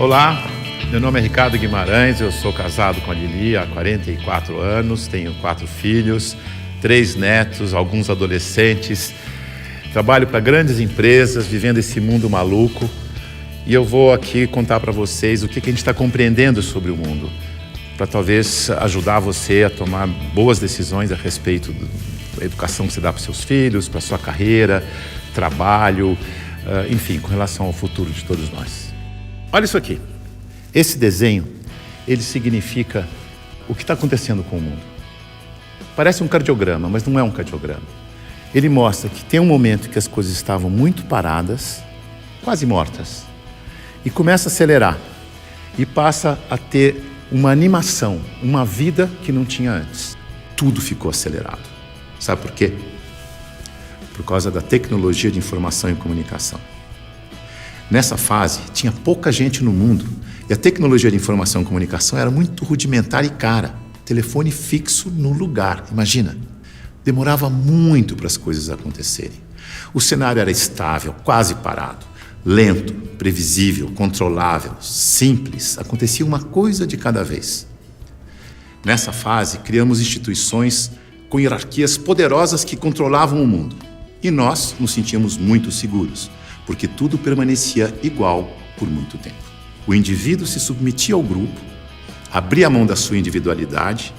Olá, meu nome é Ricardo Guimarães, eu sou casado com a Lili há 44 anos, tenho 4 filhos, 3 netos, alguns adolescentes, trabalho para grandes empresas, vivendo esse mundo maluco, e eu vou aqui contar para vocês o que a gente está compreendendo sobre o mundo, para talvez ajudar você a tomar boas decisões a respeito da educação que você dá para seus filhos, para sua carreira, trabalho, enfim, com relação ao futuro de todos nós. Olha isso aqui. Esse desenho, ele significa o que está acontecendo com o mundo. Parece um cardiograma, mas não é um cardiograma. Ele mostra que tem um momento que as coisas estavam muito paradas, quase mortas, e começa a acelerar, e passa a ter uma animação, uma vida que não tinha antes. Tudo ficou acelerado. Sabe por quê? Por causa da tecnologia de informação e comunicação. Nessa fase, tinha pouca gente no mundo e a tecnologia de informação e comunicação era muito rudimentar e cara. Telefone fixo no lugar, imagina. Demorava muito para as coisas acontecerem. O cenário era estável, quase parado, lento, previsível, controlável, simples. Acontecia uma coisa de cada vez. Nessa fase, criamos instituições com hierarquias poderosas que controlavam o mundo. E nós nos sentíamos muito seguros, porque tudo permanecia igual por muito tempo. O indivíduo se submetia ao grupo, abria a mão da sua individualidade,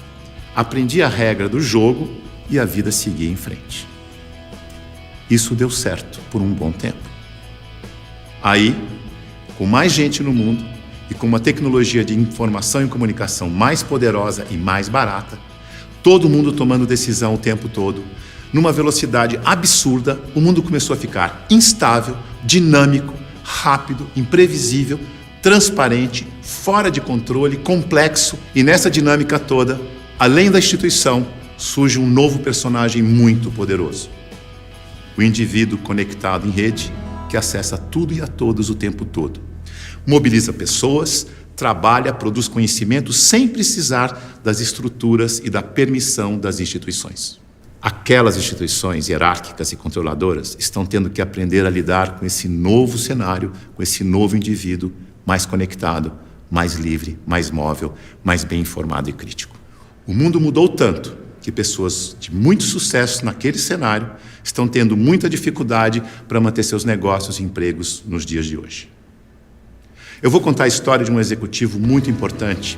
aprendia a regra do jogo e a vida seguia em frente. Isso deu certo por um bom tempo. Aí, com mais gente no mundo e com uma tecnologia de informação e comunicação mais poderosa e mais barata, todo mundo tomando decisão o tempo todo, numa velocidade absurda, o mundo começou a ficar instável, dinâmico, rápido, imprevisível, transparente, fora de controle, complexo. E nessa dinâmica toda, além da instituição, surge um novo personagem muito poderoso. O indivíduo conectado em rede, que acessa tudo e a todos o tempo todo. Mobiliza pessoas, trabalha, produz conhecimento sem precisar das estruturas e da permissão das instituições. Aquelas instituições hierárquicas e controladoras estão tendo que aprender a lidar com esse novo cenário, com esse novo indivíduo mais conectado, mais livre, mais móvel, mais bem informado e crítico. O mundo mudou tanto que pessoas de muito sucesso naquele cenário estão tendo muita dificuldade para manter seus negócios e empregos nos dias de hoje. Eu vou contar a história de um executivo muito importante,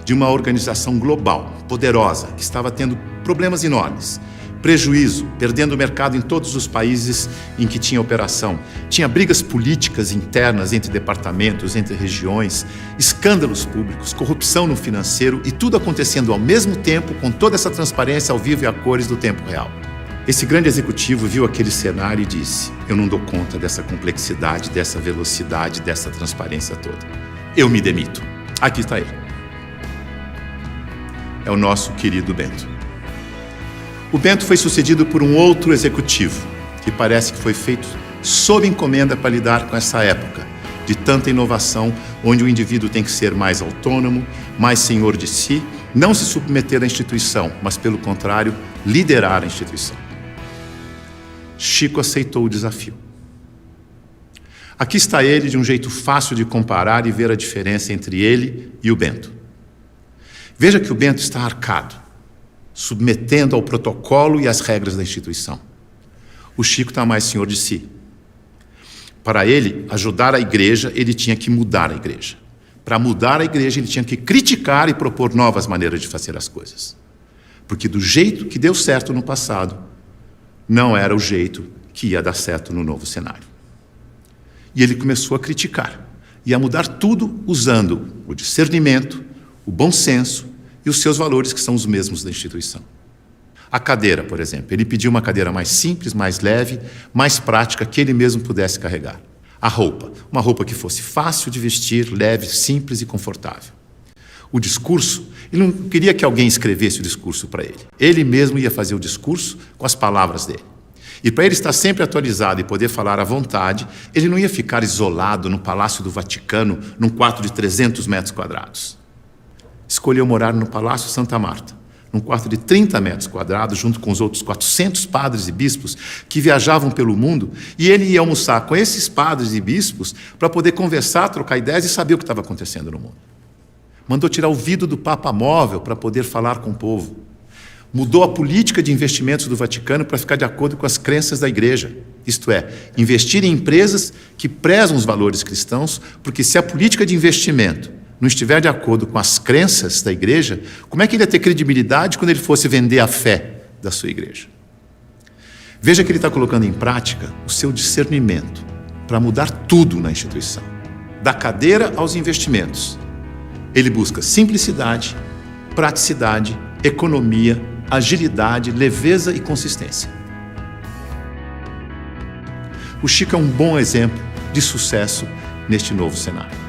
de uma organização global, poderosa, que estava tendo problemas enormes, prejuízo, perdendo o mercado em todos os países em que tinha operação. Tinha brigas políticas internas entre departamentos, entre regiões, escândalos públicos, corrupção no financeiro e tudo acontecendo ao mesmo tempo, com toda essa transparência ao vivo e a cores do tempo real. Esse grande executivo viu aquele cenário e disse: eu não dou conta dessa complexidade, dessa velocidade, dessa transparência toda. Eu me demito. Aqui está ele. É o nosso querido Bento. O Bento foi sucedido por um outro executivo, que parece que foi feito sob encomenda para lidar com essa época de tanta inovação, onde o indivíduo tem que ser mais autônomo, mais senhor de si, não se submeter à instituição, mas, pelo contrário, liderar a instituição. Chico aceitou o desafio. Aqui está ele, de um jeito fácil de comparar e ver a diferença entre ele e o Bento. Veja que o Bento está arcado, submetendo ao protocolo e às regras da instituição. O Chico está mais senhor de si. Para ele ajudar a igreja, ele tinha que mudar a igreja. Para mudar a igreja, ele tinha que criticar e propor novas maneiras de fazer as coisas. Porque do jeito que deu certo no passado, não era o jeito que ia dar certo no novo cenário. E ele começou a criticar e a mudar tudo usando o discernimento, o bom senso e os seus valores, que são os mesmos da instituição. A cadeira, por exemplo. Ele pediu uma cadeira mais simples, mais leve, mais prática, que ele mesmo pudesse carregar. A roupa. Uma roupa que fosse fácil de vestir, leve, simples e confortável. O discurso. Ele não queria que alguém escrevesse o discurso para ele. Ele mesmo ia fazer o discurso com as palavras dele. E para ele estar sempre atualizado e poder falar à vontade, ele não ia ficar isolado no Palácio do Vaticano, num quarto de 300 metros quadrados. Escolheu morar no Palácio Santa Marta, num quarto de 30 metros quadrados, junto com os outros 400 padres e bispos que viajavam pelo mundo, e ele ia almoçar com esses padres e bispos para poder conversar, trocar ideias e saber o que estava acontecendo no mundo. Mandou tirar o vidro do Papa Móvel para poder falar com o povo. Mudou a política de investimentos do Vaticano para ficar de acordo com as crenças da Igreja. Isto é, investir em empresas que prezam os valores cristãos, porque se a política de investimento não estiver de acordo com as crenças da Igreja, como é que ele ia ter credibilidade quando ele fosse vender a fé da sua Igreja? Veja que ele está colocando em prática o seu discernimento para mudar tudo na instituição, da cadeira aos investimentos. Ele busca simplicidade, praticidade, economia, agilidade, leveza e consistência. O Chico é um bom exemplo de sucesso neste novo cenário.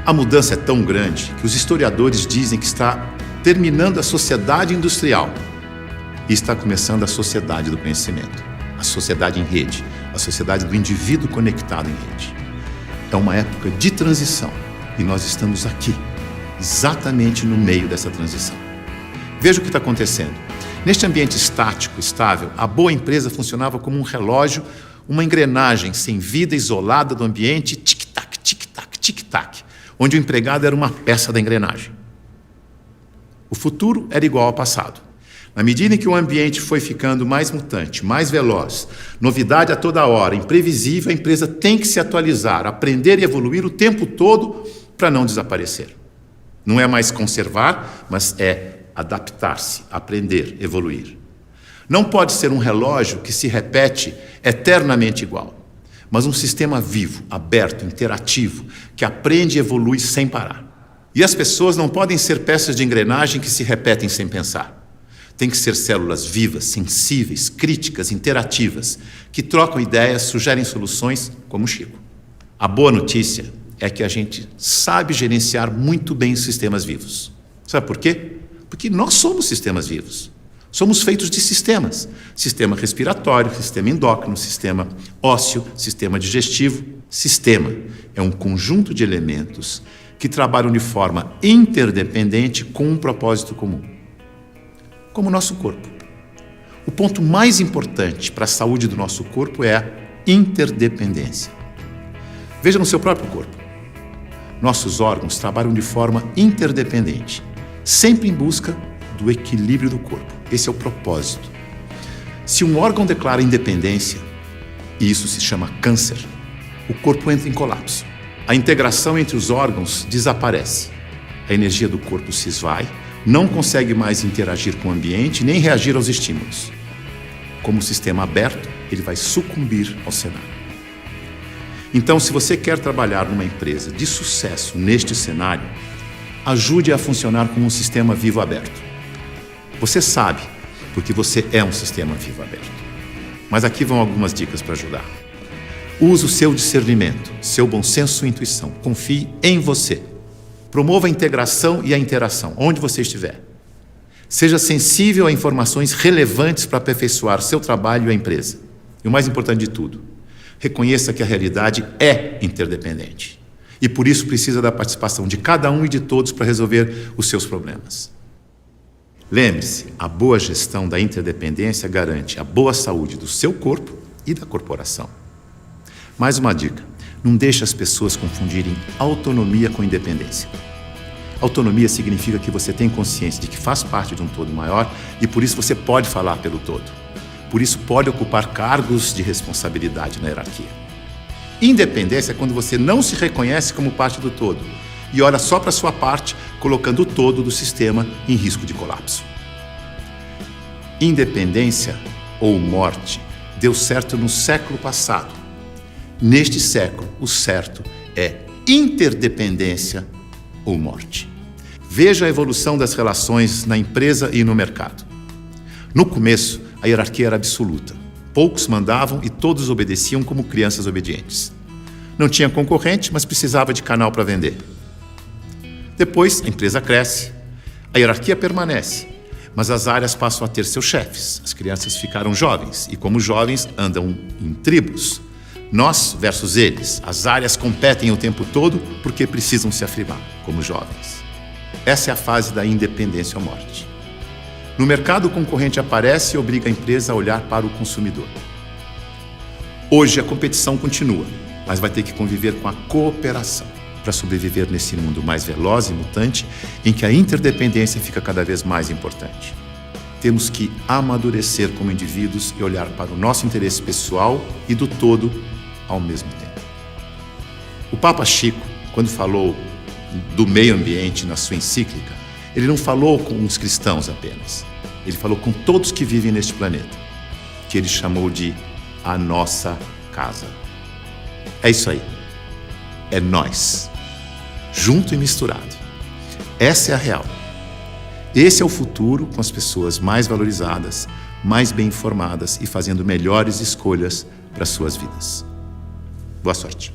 A mudança é tão grande que os historiadores dizem que está terminando a sociedade industrial e está começando a sociedade do conhecimento, a sociedade em rede, a sociedade do indivíduo conectado em rede. É uma época de transição e nós estamos aqui, exatamente no meio dessa transição. Veja o que está acontecendo. Neste ambiente estático, estável, a boa empresa funcionava como um relógio, uma engrenagem sem vida, isolada do ambiente, tic-tac, tic-tac, tic-tac, onde o empregado era uma peça da engrenagem. O futuro era igual ao passado. Na medida em que o ambiente foi ficando mais mutante, mais veloz, novidade a toda hora, imprevisível, a empresa tem que se atualizar, aprender e evoluir o tempo todo para não desaparecer. Não é mais conservar, mas é adaptar-se, aprender, evoluir. Não pode ser um relógio que se repete eternamente igual, mas um sistema vivo, aberto, interativo, que aprende e evolui sem parar. E as pessoas não podem ser peças de engrenagem que se repetem sem pensar. Tem que ser células vivas, sensíveis, críticas, interativas, que trocam ideias, sugerem soluções, como o Chico. A boa notícia é que a gente sabe gerenciar muito bem os sistemas vivos. Sabe por quê? Porque nós somos sistemas vivos. Somos feitos de sistemas. Sistema respiratório, sistema endócrino, sistema ósseo, sistema digestivo. Sistema é um conjunto de elementos que trabalham de forma interdependente com um propósito comum. Como o nosso corpo. O ponto mais importante para a saúde do nosso corpo é a interdependência. Veja no seu próprio corpo. Nossos órgãos trabalham de forma interdependente, sempre em busca do equilíbrio do corpo. Esse é o propósito. Se um órgão declara independência, e isso se chama câncer, o corpo entra em colapso. A integração entre os órgãos desaparece. A energia do corpo se esvai, não consegue mais interagir com o ambiente nem reagir aos estímulos. Como sistema aberto, ele vai sucumbir ao cenário. Então, se você quer trabalhar numa empresa de sucesso neste cenário, ajude a funcionar como um sistema vivo aberto. Você sabe, porque você é um sistema vivo aberto. Mas aqui vão algumas dicas para ajudar. Use o seu discernimento, seu bom senso e intuição. Confie em você. Promova a integração e a interação, onde você estiver. Seja sensível a informações relevantes para aperfeiçoar seu trabalho e a empresa. E o mais importante de tudo, reconheça que a realidade é interdependente. E por isso precisa da participação de cada um e de todos para resolver os seus problemas. Lembre-se, a boa gestão da interdependência garante a boa saúde do seu corpo e da corporação. Mais uma dica, não deixe as pessoas confundirem autonomia com independência. Autonomia significa que você tem consciência de que faz parte de um todo maior e por isso você pode falar pelo todo. Por isso pode ocupar cargos de responsabilidade na hierarquia. Independência é quando você não se reconhece como parte do todo e olha só para a sua parte, colocando o todo do sistema em risco de colapso. Independência ou morte deu certo no século passado. Neste século, o certo é interdependência ou morte. Veja a evolução das relações na empresa e no mercado. No começo, a hierarquia era absoluta. Poucos mandavam e todos obedeciam como crianças obedientes. Não tinha concorrente, mas precisava de canal para vender. Depois, a empresa cresce, a hierarquia permanece, mas as áreas passam a ter seus chefes. As crianças ficaram jovens e, como jovens, andam em tribos. Nós versus eles. As áreas competem o tempo todo porque precisam se afirmar como jovens. Essa é a fase da independência ou morte. No mercado, o concorrente aparece e obriga a empresa a olhar para o consumidor. Hoje, a competição continua, mas vai ter que conviver com a cooperação para sobreviver nesse mundo mais veloz e mutante, em que a interdependência fica cada vez mais importante. Temos que amadurecer como indivíduos e olhar para o nosso interesse pessoal e do todo ao mesmo tempo. O Papa Chico, quando falou do meio ambiente na sua encíclica, ele não falou com os cristãos apenas. Ele falou com todos que vivem neste planeta, que ele chamou de a nossa casa. É isso aí. É nós, junto e misturado. Essa é a real. Esse é o futuro, com as pessoas mais valorizadas, mais bem informadas e fazendo melhores escolhas para suas vidas. Boa sorte.